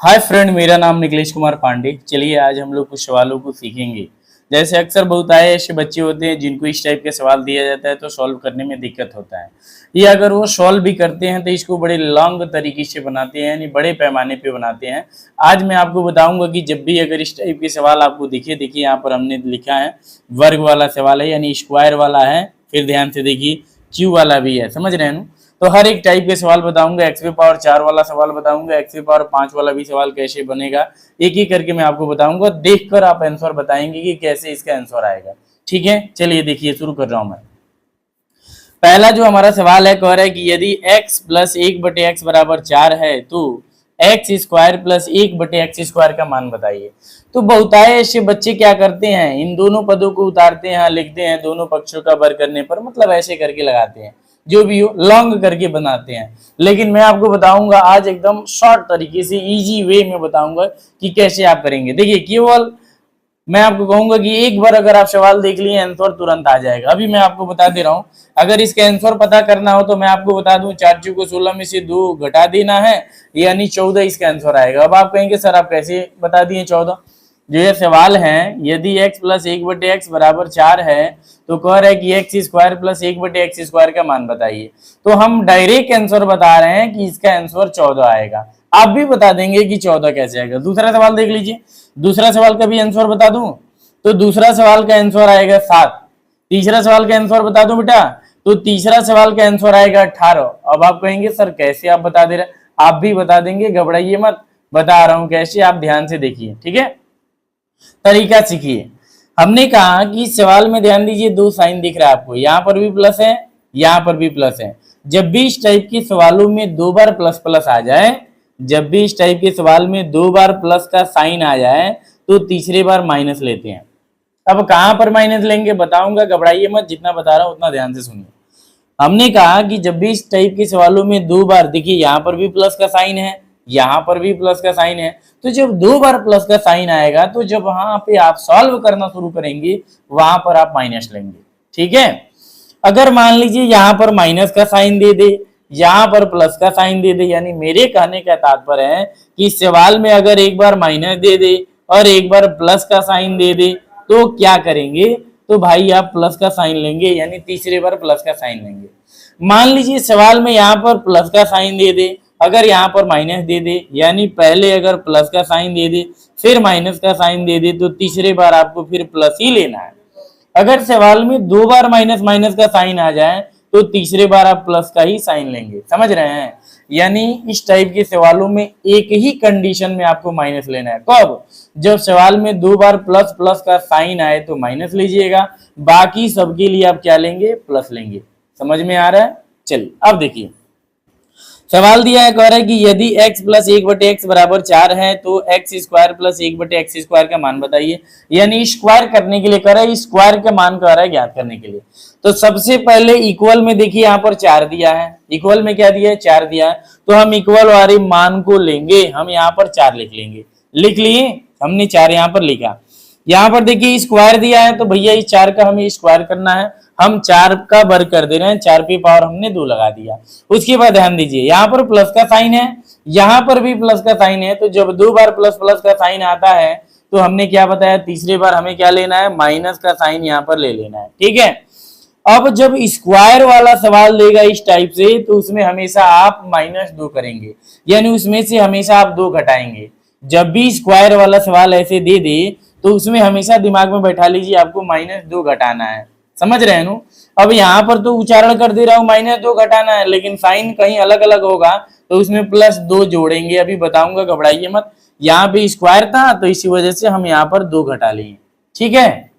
Hi friend, मेरा नाम निखिलेश कुमार पांडे। चलिए आज हम लोग कुछ सवालों को सीखेंगे। जैसे अक्सर बहुत आए ऐसे बच्चे होते हैं जिनको इस टाइप के सवाल दिया जाता है तो सॉल्व करने में दिक्कत होता है। ये अगर वो सॉल्व भी करते हैं तो इसको बड़े लॉन्ग तरीके से बनाते हैं, यानी बड़े पैमाने पे बनाते हैं। आज मैं आपको बताऊंगा कि जब भी अगर इस टाइप के सवाल आपको दिखे, देखिए यहाँ पर हमने लिखा है वर्ग वाला सवाल है, यानी स्क्वायर वाला है। फिर ध्यान से देखिए क्यू वाला भी है, समझ रहे हैं ना। तो हर एक टाइप के सवाल बताऊंगा। एक्स पे पावर 4 वाला सवाल बताऊंगा, एक्स पे पावर 5 वाला भी सवाल कैसे बनेगा, एक एक करके मैं आपको बताऊंगा। देखकर आप आंसर बताएंगे कि कैसे इसका आंसर आएगा। ठीक है, चलिए देखिए शुरू कर रहा हूं मैं। पहला जो हमारा सवाल है, कह रहा है कि यदि x प्लस 1/x बराबर 4 है तो x square plus 1/x square का मान बताइए। तो बहुतायत ऐसे बच्चे क्या करते हैं, इन दोनों पदों को उतारते हैं, लिखते हैं दोनों पक्षों का वर्ग करने पर, मतलब ऐसे करके लगाते हैं, जो भी हो लॉन्ग करके बनाते हैं। लेकिन मैं आपको बताऊंगा आज एकदम शॉर्ट तरीके से, इजी वे में बताऊंगा कि कैसे आप करेंगे। देखिए केवल मैं आपको कहूंगा कि एक बार अगर आप सवाल देख लिए आंसर तुरंत आ जाएगा। अभी मैं आपको बता दे रहा हूं, अगर इसका आंसर पता करना हो तो मैं आपको बता दूं 4 चौको 16 में से 2 घटा देना है, यानी 14 इसका आंसर आएगा। अब आप कहेंगे सर आप कैसे बता दिए 14। जो ये सवाल है, यदि x प्लस 1/x बराबर 4 है तो कह रहा है कि x square plus 1/x square का मान बताइए। तो हम डायरेक्ट आंसर बता रहे हैं कि इसका आंसर 14 आएगा। आप भी बता देंगे कि 14 कैसे आएगा। दूसरा सवाल देख लीजिए, दूसरा सवाल का भी आंसर बता दूं तो दूसरा सवाल का आंसर आएगा 7। तीसरा सवाल का आंसर बता दूं बेटा तो तीसरा सवाल का आंसर आएगा 18। अब आप कहेंगे सर कैसे आप बता दे रहे, आप भी बता देंगे, घबराइए मत, बता रहा हूं कैसे, आप ध्यान से देखिए। ठीक है, तरीका सीखिए। हमने कहा कि सवाल में ध्यान दीजिए, 2 साइन दिख रहा है आपको, यहां पर भी प्लस है, यहां पर भी प्लस है। जब भी इस टाइप के सवालों में 2 बार प्लस प्लस आ जाए, जब भी इस टाइप के सवाल में 2 बार प्लस का साइन आ जाए तो तीसरे बार माइनस लेते हैं। अब कहां पर माइनस लेंगे बताऊंगा, घबराइए मत, जितना बता रहा हूं उतना ध्यान से सुनिए। हमने कहा कि जब भी इस टाइप के सवालों में 2 बार, देखिए यहां पर भी प्लस का साइन है, यहां पर भी प्लस का साइन है, तो जब 2 बार प्लस का साइन आएगा तो जब वहां पे आप सॉल्व करना शुरू करेंगे वहां पर आप माइनस लेंगे। ठीक है, अगर मान लीजिए यहां पर माइनस का साइन दे दे, यहां पर प्लस का साइन दे दे, यानी मेरे कहने का तात्पर्य है कि सवाल में अगर एक बार माइनस दे दे और एक बार प्लस का साइन दे दे तो क्या करेंगे, तो भाई आप प्लस का साइन लेंगे, यानी तीसरे बार प्लस का साइन लेंगे। मान लीजिए सवाल में यहाँ पर प्लस का साइन दे दे, अगर यहाँ पर माइनस दे दे, यानी पहले अगर प्लस का साइन दे दे फिर माइनस का साइन दे दे, तो तीसरे बार आपको फिर प्लस ही लेना है। अगर सवाल में 2 बार माइनस माइनस का साइन आ जाए तो तीसरे बार आप प्लस का ही साइन लेंगे, समझ रहे हैं। यानी इस टाइप के सवालों में एक ही कंडीशन में आपको माइनस लेना है, कब, जब सवाल में 2 बार प्लस प्लस का साइन आए तो माइनस लीजिएगा, बाकी सबके लिए आप क्या लेंगे, प्लस लेंगे। समझ में आ रहा है। चलिए अब देखिए सवाल दिया है, कह रहा है कि यदि x प्लस 1/x बराबर 4 है तो x square plus 1/x square का मान बताइए। यानी स्क्वायर करने के लिए कह रहा है, स्क्वायर का मान कह रहा है ज्ञात करने के लिए। तो सबसे पहले इक्वल में देखिए यहाँ पर 4 दिया है, इक्वल में क्या दिया है, 4 दिया है, तो हम इक्वल वाले मान को लेंगे, हम यहाँ पर 4 लिख लेंगे। लिख लिए, हमने 4 यहाँ पर लिखा। यहाँ पर देखिए स्क्वायर दिया है तो भैया इस 4 का हमें स्क्वायर करना है, हम 4 का वर्ग कर दे रहे हैं, 4 पे पावर हमने 2 लगा दिया। उसके बाद ध्यान दीजिए यहाँ पर प्लस का साइन है, यहाँ पर भी प्लस का साइन है, तो जब 2 बार प्लस प्लस का साइन आता है तो हमने क्या बताया, तीसरे बार हमें क्या लेना है, माइनस का साइन यहाँ पर ले लेना है। ठीक है, अब जब स्क्वायर वाला सवाल देगा इस टाइप से तो उसमें हमेशा आप -2 करेंगे, यानी उसमें से हमेशा आप 2 घटाएंगे। जब भी स्क्वायर वाला सवाल ऐसे दे दे तो उसमें हमेशा दिमाग में बैठा लीजिए आपको -2 घटाना है, समझ रहे हैं नु। अब यहाँ पर तो उच्चारण कर दे रहा हूँ -2 घटाना है, लेकिन साइन कहीं अलग अलग होगा तो उसमें +2 जोड़ेंगे, अभी बताऊंगा, घबराइए मत। यहाँ पे स्क्वायर था तो इसी वजह से हम यहाँ पर 2 घटा लिए। ठीक है,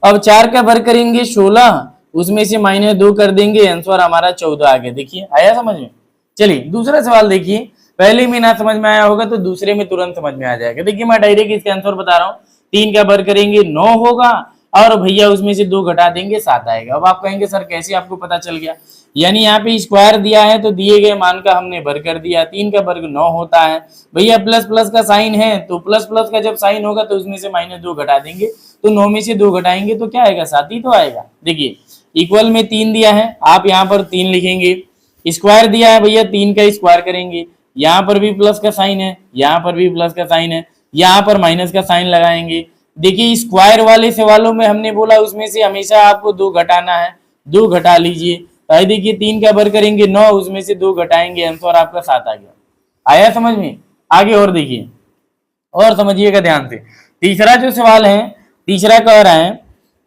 अब 4 का वर्ग करेंगे 16, उसमें से -2 कर देंगे, आंसर हमारा 14 आ गया। देखिए आया समझ में। चलिए दूसरा सवाल देखिए, पहले में ना समझ में आया होगा तो दूसरे में तुरंत समझ में आ जाएगा। देखिए मैं डायरेक्ट इसका आंसर बता रहा हूँ, 3 का वर्ग करेंगे 9 होगा और भैया उसमें से 2 घटा देंगे 7 आएगा। अब आप कहेंगे सर कैसे आपको पता चल गया, यानी यहाँ पे स्क्वायर दिया है तो दिए गए मान का हमने वर्ग कर दिया, 3 का वर्ग 9 होता है, भैया प्लस प्लस का साइन है तो प्लस प्लस का जब साइन होगा तो उसमें से -2 घटा देंगे, तो 9 में से 2 घटाएंगे तो क्या आएगा, 7 ही तो आएगा। देखिए इक्वल में 3 दिया है, आप यहाँ पर 3 लिखेंगे, स्क्वायर दिया है भैया 3 का स्क्वायर करेंगे, यहाँ पर भी प्लस का साइन है, यहाँ पर भी प्लस का साइन है, यहाँ पर माइनस का साइन लगाएंगे। देखिए स्क्वायर वाले सवालों में हमने बोला उसमें से हमेशा आपको 2 घटाना है, 2 घटा लीजिए। तो देखिए 3 का वर्ग करेंगे 9, उसमें से 2 घटाएंगे, आंसर आपका 7 आ गया। आया समझ में? आगे और देखिए और समझिएगा ध्यान से। तीसरा जो सवाल है, तीसरा कह रहा है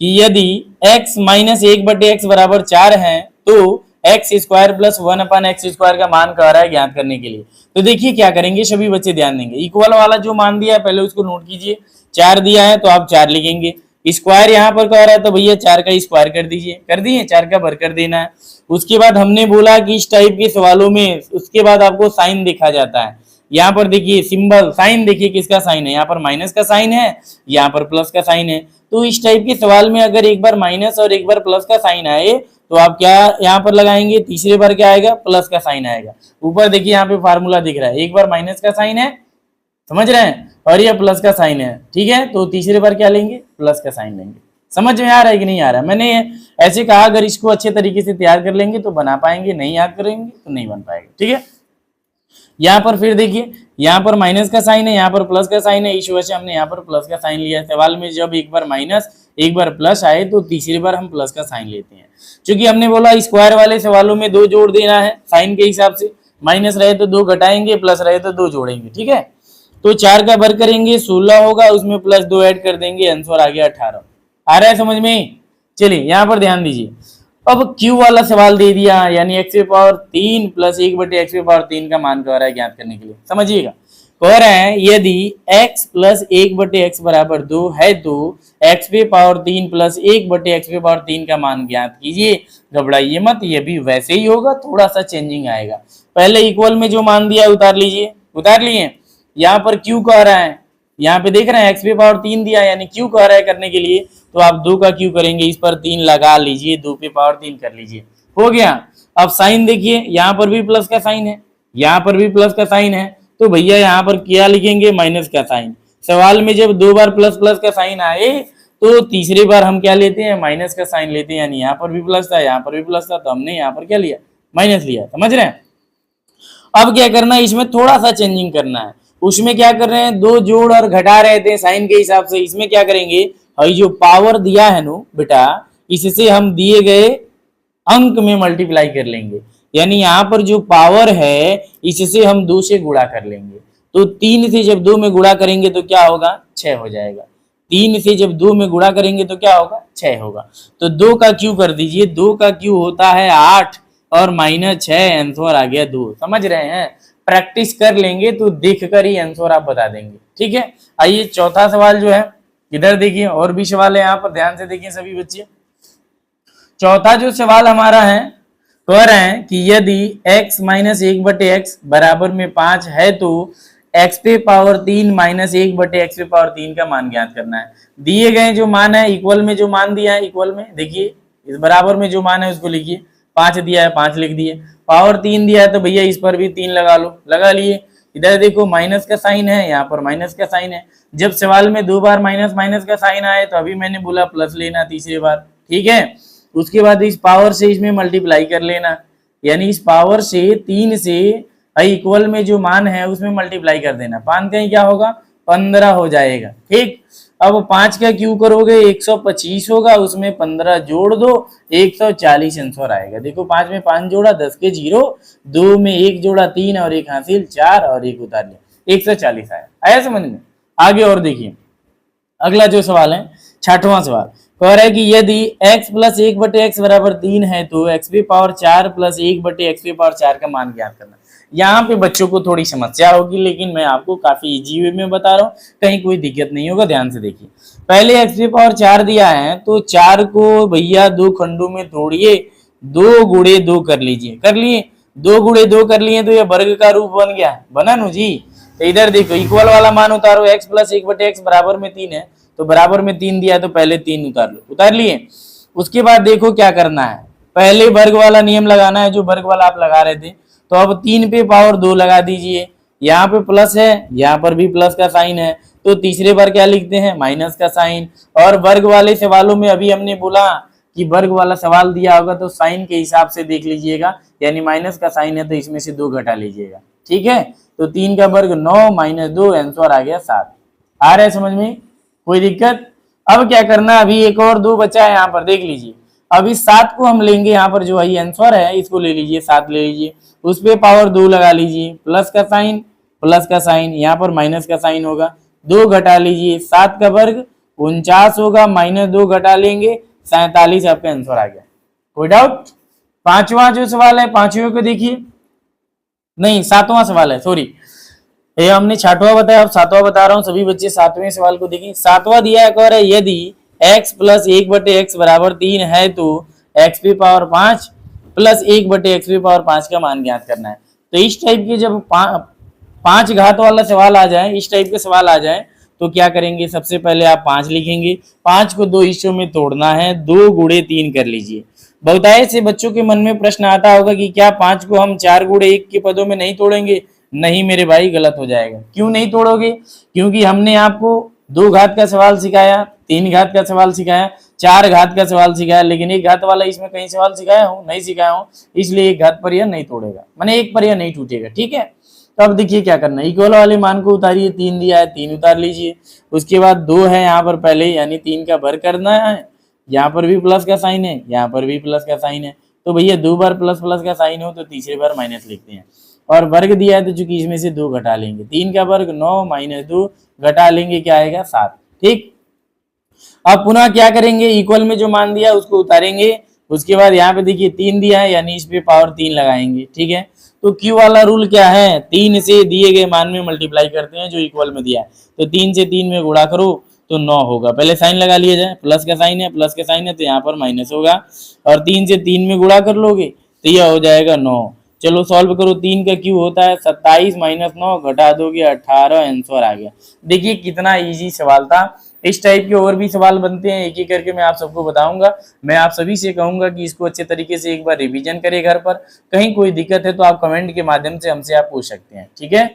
कि यदि x माइनस 1/x बराबर 4 है तो एक्स स्क्वायर प्लस 1/x² का मान कह रहा है ज्ञात करने के लिए। तो देखिए क्या करेंगे, सभी बच्चे ध्यान देंगे। इक्वल वाला जो मान दिया है पहले उसको नोट कीजिए, 4 दिया है तो आप 4 लिखेंगे। स्क्वायर यहाँ पर कह रहा है तो भैया 4 का स्क्वायर कर दीजिए, कर दिए, 4 का वर्ग कर देना है। उसके बाद हमने बोला कि इस टाइप के सवालों में उसके बाद आपको साइन देखा जाता है। यहाँ पर देखिए सिंबल साइन, देखिए किसका साइन है, यहाँ पर माइनस का साइन है, यहाँ पर प्लस का साइन है। तो इस टाइप के सवाल में अगर एक बार माइनस और एक बार प्लस का साइन आए तो आप क्या यहाँ पर लगाएंगे, तीसरे बार क्या आएगा, प्लस का साइन आएगा। ऊपर देखिए यहाँ पे फार्मूला दिख रहा है, एक बार माइनस का साइन है, समझ रहे हैं, और ये प्लस का साइन है, ठीक है। तो तीसरे बार क्या लेंगे, प्लस का साइन लेंगे। समझ में आ रहा है कि नहीं आ रहा है? मैंने ऐसे कहा अगर इसको अच्छे तरीके से तैयार कर लेंगे तो बना पाएंगे, नहीं याद करेंगे तो नहीं बन पाएगा, ठीक है। यहाँ पर फिर देखिए यहाँ पर माइनस का साइन है, यहाँ पर प्लस का साइन है, इस वजह से हमने यहाँ पर प्लस का साइन लिया। सवाल में जब एक बार माइनस एक बार प्लस आए तो तीसरी बार हम प्लस का साइन लेते हैं। क्योंकि हमने बोला स्क्वायर वाले सवालों में 2 जोड़ देना है साइन के हिसाब से, माइनस रहे तो 2 घटाएंगे, प्लस रहे तो 2 जोड़ेंगे, ठीक है। तो 4 का वर्ग करेंगे 16 होगा, उसमें प्लस 2 ऐड कर देंगे, आंसर आ गया 18। आ रहा है समझ में? चलिए यहाँ पर ध्यान दीजिए। अब Q वाला सवाल दे दिया, यानी x³ प्लस 1/x³ का मान कह रहा है ज्ञात करने के लिए। समझिएगा, कह रहे हैं यदि x प्लस 1/x बराबर 2 है तो x³ प्लस 1/x³ का मान ज्ञात कीजिए। घबराइए मत, ये भी वैसे ही होगा, थोड़ा सा चेंजिंग आएगा। पहले इक्वल में जो मान दिया है उतार लीजिए, उतार लिए। यहाँ पर Q कह रहा है, यहाँ पे देख रहे हैं x³ दिया है, यानी Q कह रहा है करने के लिए, तो आप 2 का Q करेंगे, इस पर 3 लगा लीजिए, 2 पे पावर 3 कर लीजिए, हो गया। अब साइन देखिए, यहाँ पर भी प्लस का साइन है, यहाँ पर भी प्लस का साइन है, तो भैया यहाँ पर क्या लिखेंगे, माइनस का साइन। सवाल में जब 2 बार प्लस प्लस का साइन आए तो तीसरी बार हम क्या लेते हैं, माइनस का साइन लेते हैं। यानी यहाँ पर भी प्लस था, यहाँ पर भी प्लस था, तो हमने यहाँ पर क्या लिया, माइनस लिया। समझ रहे हैं? अब क्या करना है, इसमें थोड़ा सा चेंजिंग करना है। उसमें क्या कर रहे हैं, 2 जोड़ और घटा रहे थे साइन के हिसाब से, इसमें क्या करेंगे, और जो पावर दिया है नो बेटा, इससे हम दिए गए अंक में मल्टीप्लाई कर लेंगे। यानी यहाँ पर जो पावर है इससे हम 2 से गुणा कर लेंगे। तो 3 से जब 2 में गुणा करेंगे तो क्या होगा, 6 हो जाएगा। 3 से जब 2 में गुणा करेंगे तो क्या होगा, 6 होगा। तो 2 का क्यू कर दीजिए, 2 का क्यू होता है 8 और माइनस 6, आंसर आ गया 2। समझ रहे हैं? प्रैक्टिस कर लेंगे तो देखकर ही आंसर आप बता देंगे, ठीक है। आइए चौथा सवाल जो है, इधर देखिए, और भी सवाल है यहाँ पर, ध्यान से देखिए सभी बच्चे। चौथा जो सवाल हमारा है, कह रहे हैं कि यदि x माइनस 1/x बराबर में 5 है तो x³ माइनस 1/x³ का मान ज्ञात करना है। दिए गए जो मान है, इक्वल में जो मान दिया है, इक्वल में देखिए इस बराबर में जो मान है उसको लिखिए। 5 दिया है, 5 लिख दिए। पावर 3 दिया है तो भैया इस पर भी 3 लगा लो, लगा लिए। इधर देखो माइनस का साइन है, यहाँ पर माइनस का साइन है। जब सवाल में 2 बार माइनस माइनस का साइन आए तो अभी मैंने बोला प्लस लेना तीसरी बार, ठीक है। उसके बाद इस पावर से इसमें मल्टीप्लाई कर लेना, यानी इस पावर से 3 से इक्वल में जो मान है उसमें मल्टीप्लाई कर देना। 5 कहीं क्या होगा, 15 हो जाएगा, ठीक। अब 5 का क्यू करोगे 125 होगा, उसमें 15 जोड़ दो, 140 आंसर आएगा। देखो 5 में 5 जोड़ा 10 के 0, 2 में 1 जोड़ा 3 और 1 हासिल 4 और 1 उतार लिया, 140 आया। आया समझ में? आगे और देखिए, अगला जो सवाल है, छठवां सवाल, कह रहा है कि यदि x प्लस 1/x बराबर 3 है तो x⁴ प्लस 1/x⁴ का मान ज्ञात करना। यहाँ पे बच्चों को थोड़ी समस्या होगी, लेकिन मैं आपको काफी इजी वे में बता रहा हूँ, कहीं कोई दिक्कत नहीं होगा। ध्यान से देखिए, पहले x⁴ दिया है तो 4 को भैया 2 खंडों में तोड़िए, 2 गुणे 2 कर लीजिए। कर लिए, 2 गुणे 2 कर लिए तो ये वर्ग का रूप बन गया, बना नु जी। तो इधर देखो इक्वल वाला मान उतारो, x प्लस 1/x बराबर में 3 है तो बराबर में 3 दिया तो पहले 3 उतार लो, उतार लिए। उसके बाद देखो क्या करना है, पहले वर्ग वाला नियम लगाना है जो वर्ग वाला आप लगा रहे थे। तो अब 3 पे पावर 2 लगा दीजिए, यहाँ पे प्लस है, यहाँ पर भी प्लस का साइन है, तो तीसरे बार क्या लिखते हैं, माइनस का साइन। और वर्ग वाले सवालों में अभी हमने बोला कि वर्ग वाला सवाल दिया होगा तो साइन के हिसाब से देख लीजिएगा, यानी माइनस का साइन है तो इसमें से 2 घटा लीजिएगा, ठीक है। तो 3 का वर्ग 9 माइनस 2, आंसर आ गया 7। आ रहा है समझ में, कोई दिक्कत? अब क्या करना, अभी एक और 2 बचा है यहाँ पर, देख लीजिए। अब इस 7 को हम लेंगे, यहाँ पर जो है आंसर है इसको ले लीजिए, 7 ले लीजिए, उस पे पावर 2 लगा लीजिए, प्लस का साइन, यहाँ पर माइनस का साइन होगा, 2 घटा लीजिए, 7 का वर्ग 49 होगा, माइनस 2 घटा लेंगे 47, आपका आंसर आ गया। कोई डाउट? पांचवा जो सवाल है, पांचवें को देखिए, नहीं सातवां सवाल है, सॉरी, ये हमने छठवां बताया, अब सातवां बता रहा हूं, सभी बच्चे सातवें सवाल को देखिए। सातवां दिया है, कह रहा है यदि x प्लस 1/x बराबर 3 है तो x की पावर 5 प्लस 1/x की पावर 5 का मान ज्ञात करना है। तो इस टाइप के जब 5 घात वाला सवाल आ जाए, इस टाइप के सवाल आ जाए, तो क्या करेंगे, सबसे पहले आप 5 लिखेंगे, 5 को 2 हिस्सों में तोड़ना है, 2 गुणे 3 कर लीजिए। बहुतायत से बच्चों के मन में प्रश्न आता होगा कि क्या 5 को हम 4 गुणे 1 के पदों में नहीं तोड़ेंगे? नहीं मेरे भाई, गलत हो जाएगा। क्यों नहीं तोड़ोगे? क्योंकि हमने आपको 2 घात का सवाल सिखाया, 3 घात का सवाल सिखाया, 4 घात का सवाल सिखाया, लेकिन 1 घात वाला इसमें कहीं सवाल सिखाया हूं? नहीं सिखाया हूं, इसलिए 1 घात पर यह नहीं तोड़ेगा, माने 1 पर यह नहीं टूटेगा, ठीक है। तो अब देखिए क्या करना है, इक्वल वाले मान को उतारिए, 3 दिया है 3 उतार लीजिए, उसके बाद 2 है यहाँ पर पहले, यानी 3 का वर्ग करना है, यहाँ पर भी प्लस का साइन है, यहाँ पर भी प्लस का साइन है, तो भैया 2 बार प्लस प्लस का साइन हो तो तीसरे बार माइनस लिखते हैं, और वर्ग दिया है तो चूंकि इसमें से 2 घटा लेंगे, 3 का वर्ग 9 माइनस 2 घटा लेंगे, क्या आएगा 7, ठीक। अब पुनः क्या करेंगे, इक्वल में जो मान दिया उसको उतारेंगे, उसके बाद यहाँ पे देखिए 3 दिया है, यानी इस पे पावर 3 लगाएंगे, ठीक है। तो क्यू वाला रूल क्या है, 3 से दिए गए मान में मल्टीप्लाई करते हैं जो इक्वल में दिया है, तो 3 से 3 में गुणा करो तो 9 होगा, पहले साइन लगा लिया जाए, प्लस का साइन है, प्लस का साइन है तो यहाँ पर माइनस होगा, और 3 से 3 में गुणा कर लोगे तो यह हो जाएगा 9। चलो सॉल्व करो, 3 का क्यू होता है 27 माइनस 9, घटा दोगे 18, आंसर आ गया। देखिए कितना इजी सवाल था। इस टाइप के और भी सवाल बनते हैं, एक एक करके मैं आप सबको बताऊंगा। मैं आप सभी से कहूंगा कि इसको अच्छे तरीके से एक बार रिवीजन करें घर पर, कहीं कोई दिक्कत है तो आप कमेंट के माध्यम से हमसे आप पूछ सकते हैं, ठीक है।